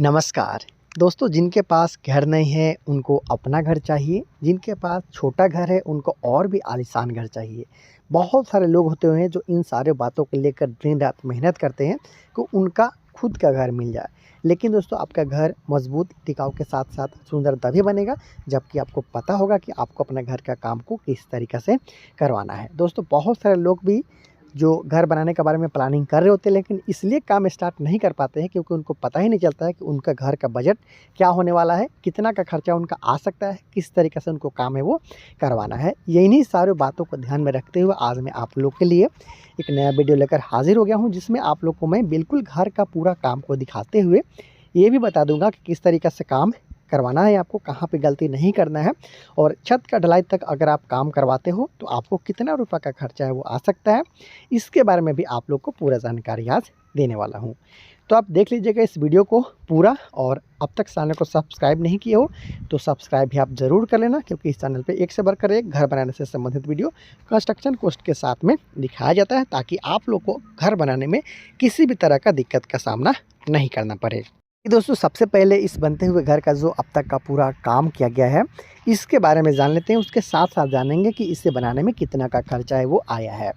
नमस्कार दोस्तों, जिनके पास घर नहीं है उनको अपना घर चाहिए, जिनके पास छोटा घर है उनको और भी आलीशान घर चाहिए। बहुत सारे लोग होते हैं जो इन सारे बातों को लेकर दिन रात मेहनत करते हैं कि उनका खुद का घर मिल जाए। लेकिन दोस्तों, आपका घर मजबूत टिकाऊ के साथ साथ सुंदर तभी बनेगा जबकि आपको पता होगा कि आपको अपने घर का काम को किस तरीक़े से करवाना है। दोस्तों, बहुत सारे लोग भी जो घर बनाने के बारे में प्लानिंग कर रहे होते हैं, लेकिन इसलिए काम स्टार्ट नहीं कर पाते हैं क्योंकि उनको पता ही नहीं चलता है कि उनका घर का बजट क्या होने वाला है, कितना का खर्चा उनका आ सकता है, किस तरीके से उनको काम है वो करवाना है। इन्हीं सारी बातों को ध्यान में रखते हुए आज मैं आप लोग के लिए एक नया वीडियो लेकर हाजिर हो गया हूँ, जिसमें आप लोग को मैं बिल्कुल घर का पूरा काम को दिखाते हुए ये भी बता दूंगा कि किस तरीके से काम करवाना है, आपको कहाँ पे गलती नहीं करना है, और छत का ढलाई तक अगर आप काम करवाते हो तो आपको कितना रुपए का खर्चा है वो आ सकता है। इसके बारे में भी आप लोग को पूरा जानकारी आज देने वाला हूँ। तो आप देख लीजिएगा इस वीडियो को पूरा, और अब तक चैनल को सब्सक्राइब नहीं किए हो तो सब्सक्राइब भी आप ज़रूर कर लेना, क्योंकि इस चैनल पे एक से बढ़कर एक घर बनाने से संबंधित वीडियो कंस्ट्रक्शन कॉस्ट के साथ में दिखाया जाता है, ताकि आप लोग को घर बनाने में किसी भी तरह का दिक्कत का सामना नहीं करना पड़े। दोस्तों, सबसे पहले इस बनते हुए घर का जो अब तक का पूरा काम किया गया है इसके बारे में जान लेते हैं। उसके साथ साथ जानेंगे कि इसे बनाने में कितना का खर्चा है वो आया है।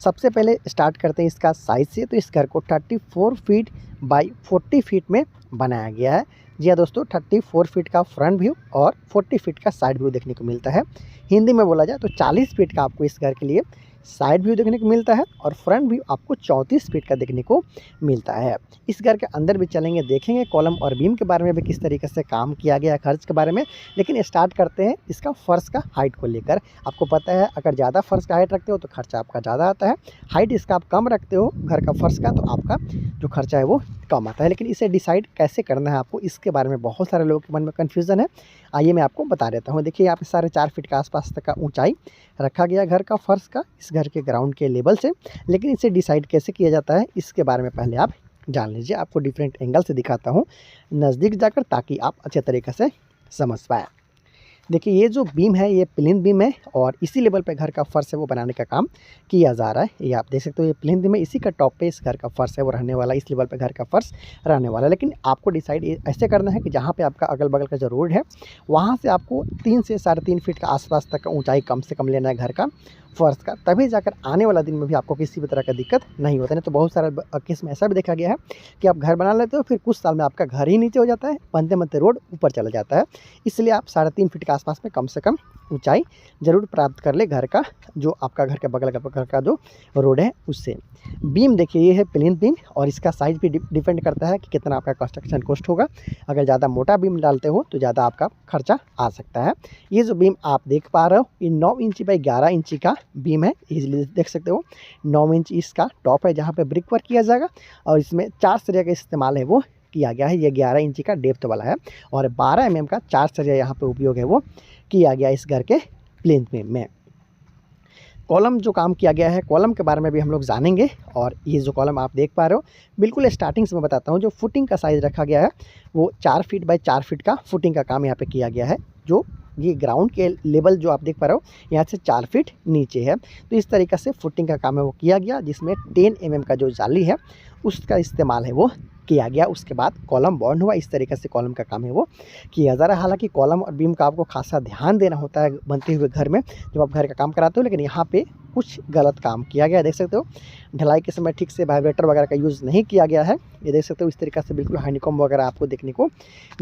सबसे पहले स्टार्ट करते हैं इसका साइज़ से। तो इस घर को 34 फीट बाई 40 फीट में बनाया गया है। जी हाँ दोस्तों, 34 फीट का फ्रंट व्यू और 40 फीट का साइड व्यू देखने को मिलता है। हिंदी में बोला जाए तो 40 फीट का आपको इस घर के लिए साइड व्यू देखने को मिलता है, और फ्रंट व्यू आपको 34 फीट का देखने को मिलता है। इस घर के अंदर भी चलेंगे, देखेंगे कॉलम और बीम के बारे में भी किस तरीके से काम किया गया है, खर्च के बारे में। लेकिन स्टार्ट करते हैं इसका फर्श का हाइट को लेकर। आपको पता है अगर ज़्यादा फर्श का हाइट रखते हो तो खर्चा आपका ज़्यादा आता है, हाइट इसका आप कम रखते हो घर का फर्श का तो आपका जो खर्चा है वो कम आता है। लेकिन इसे डिसाइड कैसे करना है आपको, इसके बारे में बहुत सारे लोगों के मन में कन्फ्यूज़न है। आइए मैं आपको बता देता हूँ। देखिए यहाँ पे 4.5 फीट के आसपास तक का ऊंचाई रखा गया घर का फर्श का, इस घर के ग्राउंड के लेवल से। लेकिन इसे डिसाइड कैसे किया जाता है इसके बारे में पहले आप जान लीजिए। आपको डिफरेंट एंगल से दिखाता हूँ नज़दीक जाकर, ताकि आप अच्छे तरीके से समझ पाए। देखिए ये जो बीम है ये प्लिंथ बीम है, और इसी लेवल पे घर का फर्श है वो बनाने का काम किया जा रहा है। ये आप देख सकते हो, ये प्लिंथ बीम है, इसी का टॉप पे इस घर का फर्श है वो रहने वाला है, इस लेवल पे घर का फर्श रहने वाला है। लेकिन आपको डिसाइड ऐसे करना है कि जहाँ पे आपका अगल बगल का जो रोड है वहाँ से आपको 3 से 3.5 फीट का आसपास तक का ऊंचाई कम से कम लेना है घर का फर्श का, तभी जाकर आने वाला दिन में भी आपको किसी भी तरह का दिक्कत नहीं होता। नहीं तो बहुत सारा केस में ऐसा भी देखा गया है कि आप घर बना लेते हो, फिर कुछ साल में आपका घर ही नीचे हो जाता है, बनते बनते रोड ऊपर चला जाता है। इसलिए आप 3.5 फीट के आसपास में कम से कम ऊंचाई जरूर प्राप्त कर ले घर का, जो आपका घर के बगल का घर का जो रोड है उससे। बीम देखिए ये है प्लिंथ बीम, और इसका साइज़ भी डिपेंड करता है कि कितना आपका कंस्ट्रक्शन कॉस्ट होगा। अगर ज़्यादा मोटा बीम डालते हो तो ज़्यादा आपका खर्चा आ सकता है। ये जो बीम आप देख पा रहे हो ये 9 इंची बाई 11 इंची का बीम है, इजीली देख सकते हो। 9 इंच इसका टॉप है जहाँ पे ब्रिक वर्क किया जाएगा, और इसमें 4 सरिया का इस्तेमाल है वो किया गया है। ये 11 इंची का डेप्थ वाला है, और 12 mm का 4 सरिया यहाँ पे उपयोग है वो किया गया इस घर के प्लिंथ बीम में। कॉलम जो काम किया गया है, कॉलम के बारे में भी हम लोग जानेंगे। और ये जो कॉलम आप देख पा रहे हो बिल्कुल स्टार्टिंग से मैं बताता हूँ, जो फुटिंग का साइज़ रखा गया है वो 4 फीट बाई 4 फीट का फुटिंग का काम यहाँ पे किया गया है। जो ये ग्राउंड के लेवल जो आप देख पा रहे हो यहाँ से 4 फीट नीचे है, तो इस तरीक़े से फुटिंग का काम है वो किया गया, जिसमें 10 mm का जो जाली है उसका इस्तेमाल है वो किया गया। उसके बाद कॉलम बॉन्ड हुआ, इस तरीके से कॉलम का काम है वो किया जा रहा है। हालांकि कॉलम और बीम का आपको खासा ध्यान देना होता है बनते हुए घर में जब आप घर का काम कराते हो, लेकिन यहाँ पे कुछ गलत काम किया गया है। देख सकते हो ढलाई के समय ठीक से वाइब्रेटर वगैरह का यूज़ नहीं किया गया है। ये देख सकते हो इस तरीके से बिल्कुल हनीकॉम्ब वगैरह आपको देखने को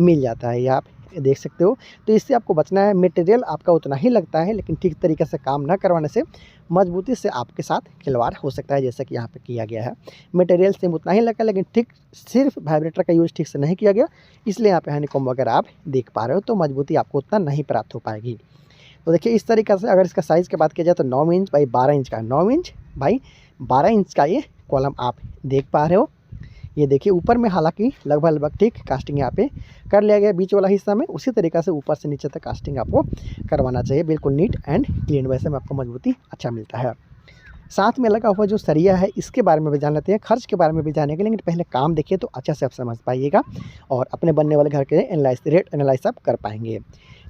मिल जाता है, ये आप देख सकते हो। तो इससे आपको बचना है। मटेरियल आपका उतना ही लगता है, लेकिन ठीक तरीके से काम ना करवाने से मजबूती से आपके साथ खिलवाड़ हो सकता है, जैसा कि यहाँ पे किया गया है। मटेरियल सेम उतना ही लगा, लेकिन ठीक सिर्फ वाइब्रेटर का यूज़ ठीक से नहीं किया गया, इसलिए यहाँ पे हनीकॉम्ब वगैरह आप देख पा रहे हो, तो मजबूती आपको उतना नहीं प्राप्त हो पाएगी। तो देखिए इस तरीके से अगर इसका साइज़ की बात की जाए तो 9 इंच बाई 12 इंच का, 9 इंच बाई 12 इंच का ये कॉलम आप देख पा रहे हो। ये देखिए ऊपर में हालांकि लगभग ठीक कास्टिंग यहाँ पे कर लिया गया बीच वाला हिस्सा में, उसी तरीक़े से ऊपर से नीचे तक कास्टिंग आपको करवाना चाहिए, बिल्कुल नीट एंड क्लीन। वैसे में आपको मजबूती अच्छा मिलता है। साथ में लगा हुआ जो सरिया है इसके बारे में भी जान लेते हैं, खर्च के बारे में भी जानेंगे, लेकिन पहले काम देखिए तो अच्छा से आप समझ पाइएगा और अपने बनने वाले घर के रेट एनालाइज आप कर पाएंगे।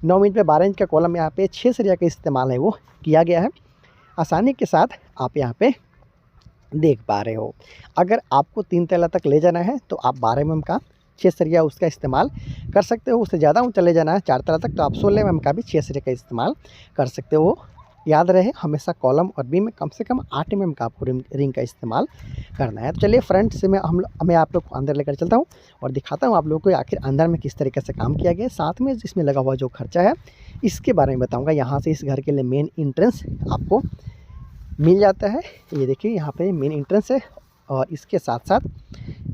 9 इंच पे 12 इंच का कॉलम यहाँ पे 6 सरिया का इस्तेमाल है वो किया गया है। आसानी के साथ आप यहाँ पे देख पा रहे हो। अगर आपको 3 तल्ला तक ले जाना है तो आप 12 mm का 6 सरिया उसका इस्तेमाल कर सकते हो। उससे ज़्यादा चले जाना है 4 तला तक तो आप 16 mm का भी 6 सरिया का इस्तेमाल कर सकते हो। याद रहे हमेशा कॉलम और बीम में कम से कम 8 mm का आपको रिंग का इस्तेमाल करना है। तो चलिए फ्रंट से मैं आप लोग को अंदर लेकर चलता हूँ और दिखाता हूँ आप लोगों को आखिर अंदर में किस तरीके से काम किया गया है। साथ में इसमें लगा हुआ जो खर्चा है इसके बारे में बताऊँगा। यहाँ से इस घर के लिए मेन एंट्रेंस आपको मिल जाता है। ये देखिए यहाँ पे मेन एंट्रेंस है और इसके साथ साथ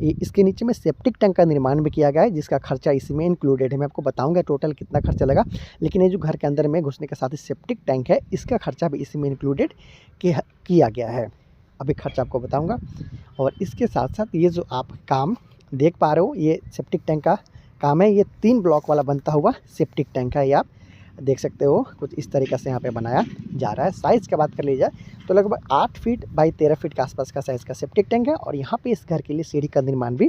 इसके नीचे में सेप्टिक टैंक का निर्माण भी किया गया है, जिसका खर्चा इसमें इंक्लूडेड है। मैं आपको बताऊंगा टोटल कितना खर्चा लगा, लेकिन ये जो घर के अंदर में घुसने के साथ ही सेप्टिक टैंक है इसका खर्चा भी इसमें इंक्लूडेड किया गया है। अभी खर्चा आपको बताऊंगा। और इसके साथ साथ ये जो आप काम देख पा रहे हो ये सेप्टिक टैंक का काम है। ये 3 ब्लॉक वाला बनता हुआ सेप्टिक टैंक है। ये आप देख सकते हो कुछ इस तरीके से यहाँ पे बनाया जा रहा है। साइज़ की बात कर ली जाए तो लगभग 8 फीट बाई 13 फीट के आसपास का साइज़ का सेप्टिक टैंक है। और यहाँ पे इस घर के लिए सीढ़ी का निर्माण भी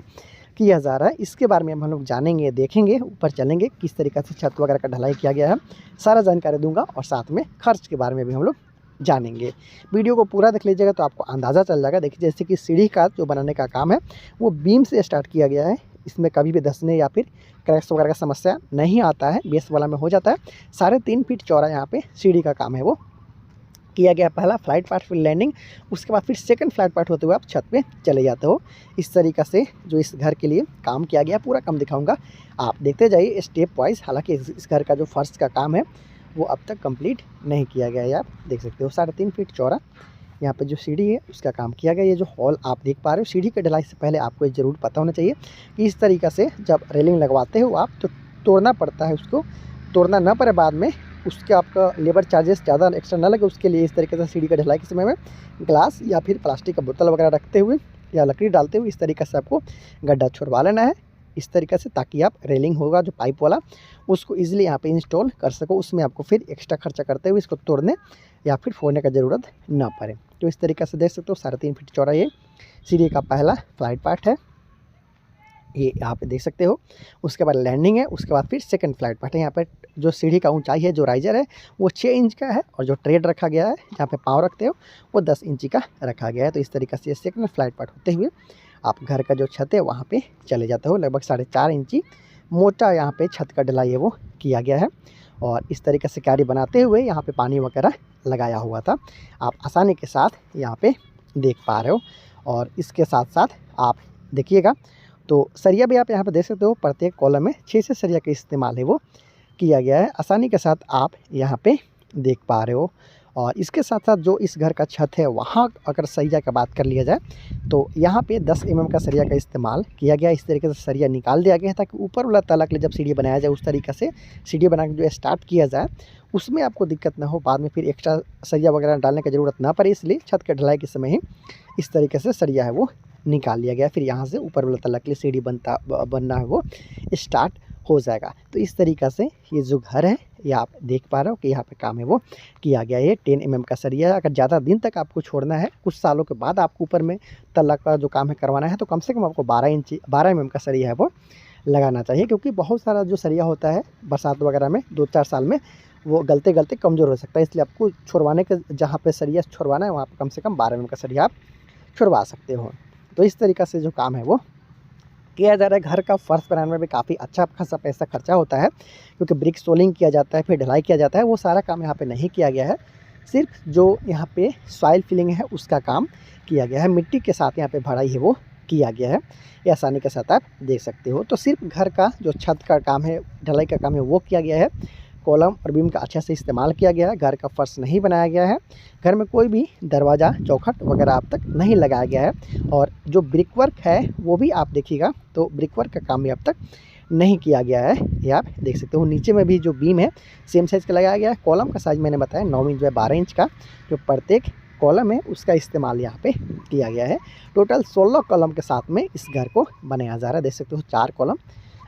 किया जा रहा है। इसके बारे में हम लोग जानेंगे, देखेंगे, ऊपर चलेंगे किस तरीके से छत वगैरह का ढलाई किया गया है, सारा जानकारी दूंगा। और साथ में खर्च के बारे में भी हम लोग जानेंगे। वीडियो को पूरा देख लीजिएगा तो आपको अंदाज़ा चल जाएगा। देखिए जैसे कि सीढ़ी का जो बनाने का काम है वो बीम से स्टार्ट किया गया है। इसमें कभी भी धंसने या फिर क्रैक्स वगैरह का समस्या नहीं आता है, बेस वाला में हो जाता है। 3.5 फीट चौड़ा यहाँ पे सीढ़ी का काम है वो किया गया। पहला फ्लाइट पार्ट फिर लैंडिंग, उसके बाद फिर सेकंड फ्लाइट पार्ट होते हुए आप छत पे चले जाते हो। इस तरीक़ा से जो इस घर के लिए काम किया गया पूरा काम दिखाऊंगा, आप देखते जाइए स्टेप वाइज। हालांकि इस घर का जो फर्श का काम है वो अब तक कंप्लीट नहीं किया गया है। आप देख सकते हो 3.5 फीट चौड़ा यहाँ पे जो सीढ़ी है उसका काम किया गया। ये जो हॉल आप देख पा रहे हो, सीढ़ी के ढलाई से पहले आपको ये ज़रूर पता होना चाहिए कि इस तरीक़ा से जब रेलिंग लगवाते हो आप तो तोड़ना पड़ता है। उसको तोड़ना ना पड़े बाद में, उसके आपका लेबर चार्जेस ज़्यादा एक्स्ट्रा ना लगे, उसके लिए इस तरीके से सीढ़ी का ढलाई के समय में ग्लास या फिर प्लास्टिक का बोतल वगैरह रखते हुए या लकड़ी डालते हुए इस तरीके से आपको गड्ढा छुड़वा लेना है इस तरीके से, ताकि आप रेलिंग होगा जो पाइप वाला उसको इजीली यहाँ पे इंस्टॉल कर सको। उसमें आपको फिर एक्स्ट्रा खर्चा करते हुए इसको तोड़ने या फिर फोड़ने का ज़रूरत ना पड़े। तो इस तरीके से देख सकते हो 3.5 फीट चौड़ा ये सीढ़ी का पहला फ्लाइट पार्ट है, ये यहाँ पे देख सकते हो। उसके बाद लैंडिंग है, उसके बाद फिर सेकंड फ्लाइट पार्ट है। यहाँ पे जो सीढ़ी का ऊंचाई है, जो राइजर है वो 6 इंच का है और जो ट्रेड रखा गया है जहाँ पे पाँव रखते हो वो 10 इंची का रखा गया है। तो इस तरीके से सेकंड फ्लाइट पार्ट होते हुए आप घर का जो छत है वहाँ पे चले जाते हो। लगभग 4.5 इंची मोटा यहाँ पे छत का ढलाई है वो किया गया है। और इस तरीके से क्यारी बनाते हुए यहाँ पे पानी वगैरह लगाया हुआ था, आप आसानी के साथ यहाँ पे देख पा रहे हो। और इसके साथ साथ आप देखिएगा तो सरिया भी आप यहाँ पे देख सकते हो, प्रत्येक कॉलम में 6 सरिया का इस्तेमाल है वो किया गया है, आसानी के साथ आप यहाँ पे देख पा रहे हो। और इसके साथ साथ जो इस घर का छत है वहाँ अगर सरिया का बात कर लिया जाए तो यहाँ पे 10 mm का सरिया का इस्तेमाल किया गया। इस तरीके से सरिया निकाल दिया गया है ताकि ऊपर वाला तला के लिए जब सीढ़ी बनाया जाए उस तरीके से सीढ़ी बना के जो स्टार्ट किया जाए उसमें आपको दिक्कत ना हो, बाद में फिर एक्स्ट्रा सरिया वगैरह डालने की ज़रूरत ना पड़े। इसलिए छत के ढलाई के समय ही इस तरीके से सरिया है वो निकाल लिया गया। फिर यहाँ से ऊपर वाला तला के लिए सीढ़ी बनना है वो स्टार्ट हो जाएगा। तो इस तरीक़ा से ये जो घर है ये आप देख पा रहे हो कि यहाँ पे काम है वो किया गया है। 10 mm का सरिया, अगर ज़्यादा दिन तक आपको छोड़ना है, कुछ सालों के बाद आपको ऊपर में तल्ला का जो काम है करवाना है, तो कम से कम आपको 12 mm का सरिया है वो लगाना चाहिए। क्योंकि बहुत सारा जो सरिया होता है बरसात वगैरह में 2-4 साल में वो गलते गलते कमज़ोर हो सकता है। इसलिए आपको छुड़वाने के जहाँ पे सरिया छुड़वाना है वहाँ पर कम से कम 12 mm का सरिया आप छुड़वा सकते हो। तो इस तरीक़ा से जो काम है वो किया जा रहा है। घर का फर्श बनाने में भी काफ़ी अच्छा खासा पैसा खर्चा होता है, क्योंकि ब्रिक सोलिंग किया जाता है, फिर ढलाई किया जाता है। वो सारा काम यहाँ पे नहीं किया गया है, सिर्फ जो यहाँ पे सॉइल फिलिंग है उसका काम किया गया है। मिट्टी के साथ यहाँ पे भराई है वो किया गया है, ये आसानी के साथ आप देख सकते हो। तो सिर्फ घर का जो छत का काम है, ढलाई का काम है वो किया गया है। कॉलम और बीम का अच्छे से इस्तेमाल किया गया है। घर का फर्श नहीं बनाया गया है, घर में कोई भी दरवाज़ा चौखट वगैरह अब तक नहीं लगाया गया है। और जो ब्रिक वर्क है वो भी आप देखिएगा तो ब्रिक वर्क का काम भी अब तक नहीं किया गया है, ये आप देख सकते हो। नीचे में भी जो बीम है सेम साइज़ का लगाया गया है। कॉलम का साइज़ मैंने बताया 9 इंच बाय 12 इंच का जो प्रत्येक कॉलम है उसका इस्तेमाल यहाँ पे किया गया है। टोटल 16 कॉलम के साथ में इस घर को बनाया जा रहा है। देख सकते हो 4 कॉलम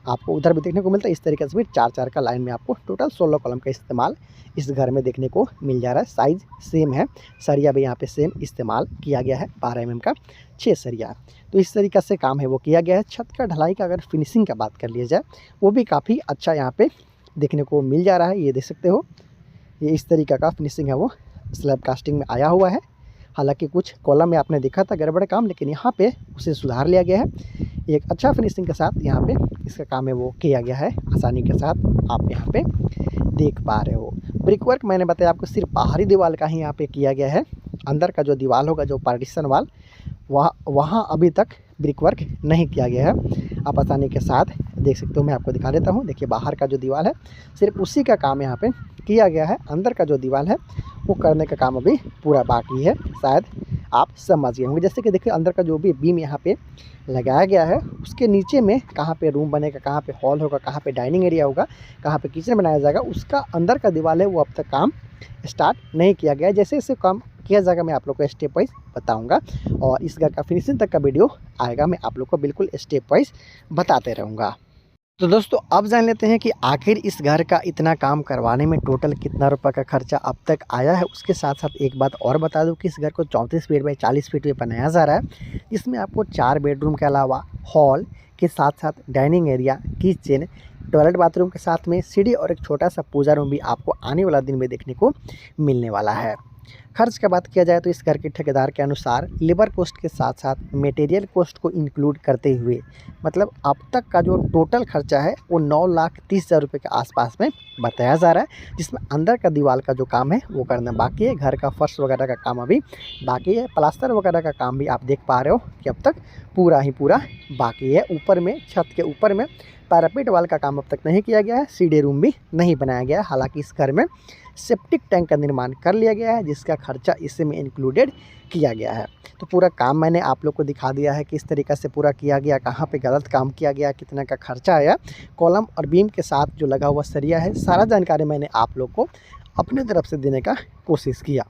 आपको उधर भी देखने को मिलता है। इस तरीके से भी 4-4 का लाइन में आपको टोटल 16 कॉलम का इस्तेमाल इस घर में देखने को मिल जा रहा है। साइज़ सेम है, सरिया भी यहाँ पे सेम इस्तेमाल किया गया है, 12 mm का 6 सरिया। तो इस तरीके से काम है वो किया गया है। छत का ढलाई का अगर फिनिशिंग का बात कर लिया जाए वो भी काफ़ी अच्छा यहाँ पे देखने को मिल जा रहा है। ये देख सकते हो, ये इस तरीका का फिनिशिंग है वो स्लैब कास्टिंग में आया हुआ है। हालांकि कुछ कॉलम में आपने देखा था गड़बड़ काम, लेकिन यहाँ पे उसे सुधार लिया गया है। एक अच्छा फिनिशिंग के साथ यहाँ पे इसका काम है वो किया गया है, आसानी के साथ आप यहाँ पे देख पा रहे हो। ब्रिक वर्क मैंने बताया आपको सिर्फ बाहरी दीवार का ही यहाँ पे किया गया है, अंदर का जो दीवार होगा, जो पार्टीशन वाल, वहाँ अभी तक ब्रिक वर्क नहीं किया गया है। आप आसानी के साथ देख सकते हो, मैं आपको दिखा देता हूँ। देखिए बाहर का जो दीवार है सिर्फ उसी का काम यहाँ पे किया गया है, अंदर का जो दीवार है वो करने का काम अभी पूरा बाकी है। शायद आप समझ गए होंगे। जैसे कि देखिए अंदर का जो भी बीम यहाँ पे लगाया गया है, उसके नीचे में कहाँ पे रूम बनेगा, कहाँ पे हॉल होगा, कहाँ पे डाइनिंग एरिया होगा, कहाँ पे किचन बनाया जाएगा, उसका अंदर का दीवार है वो अब तक काम स्टार्ट नहीं किया गया है। जैसे जैसे काम किया जाएगा मैं आप लोग को स्टेप वाइज बताऊंगा, और इस घर का फिनिशिंग तक का वीडियो आएगा, मैं आप लोग को बिल्कुल स्टेप वाइज बताते रहूँगा। तो दोस्तों अब जान लेते हैं कि आखिर इस घर का इतना काम करवाने में टोटल कितना रुपए का खर्चा अब तक आया है। उसके साथ साथ एक बात और बता दूं कि इस घर को 34 फीट बाई 40 फीट में बनाया जा रहा है। इसमें आपको 4 बेडरूम के अलावा हॉल के साथ साथ dining area, kitchen, toilet, bathroom के साथ में सीढ़ी और एक छोटा सा पूजा रूम भी आपको आने वाला दिन में देखने को मिलने वाला है। खर्च की बात किया जाए तो इस घर के ठेकेदार के अनुसार लेबर कॉस्ट के साथ साथ मटेरियल कॉस्ट को इंक्लूड करते हुए मतलब अब तक का जो टोटल खर्चा है वो 9,30,000 रुपये के आसपास में बताया जा रहा है, जिसमें अंदर का दीवार का जो काम है वो करना बाकी है, घर का फर्श वगैरह का काम अभी बाकी है, प्लास्टर वगैरह का काम भी आप देख पा रहे हो कि अब तक पूरा ही पूरा बाकी है। ऊपर में छत के ऊपर में पैरापेट वाल का काम अब तक नहीं किया गया है, सीढ़ी रूम भी नहीं बनाया गया है। हालांकि इस घर में सेप्टिक टैंक का निर्माण कर लिया गया है, जिसका खर्चा इसमें इंक्लूडेड किया गया है। तो पूरा काम मैंने आप लोग को दिखा दिया है, किस तरीक़े से पूरा किया गया, कहाँ पे गलत काम किया गया, कितना का खर्चा आया, कॉलम और बीम के साथ जो लगा हुआ सरिया है, सारा जानकारी मैंने आप लोग को अपने तरफ से देने का कोशिश किया।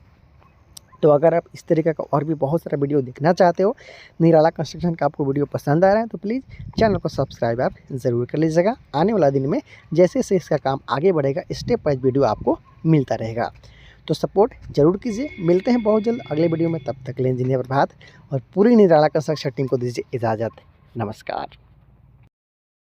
तो अगर आप इस तरीके का और भी बहुत सारा वीडियो देखना चाहते हो, निराला कंस्ट्रक्शन का आपको वीडियो पसंद आ रहा है तो प्लीज़ चैनल को सब्सक्राइब आप ज़रूर कर लीजिएगा। आने वाला दिन में जैसे जैसे इसका काम आगे बढ़ेगा स्टेप वाइज वीडियो आपको मिलता रहेगा, तो सपोर्ट जरूर कीजिए। मिलते हैं बहुत जल्द अगले वीडियो में, तब तक के लिए इंजीनियर प्रभात और पूरी निराला कंस्ट्रक्शन टीम को दीजिए इजाज़त। नमस्कार।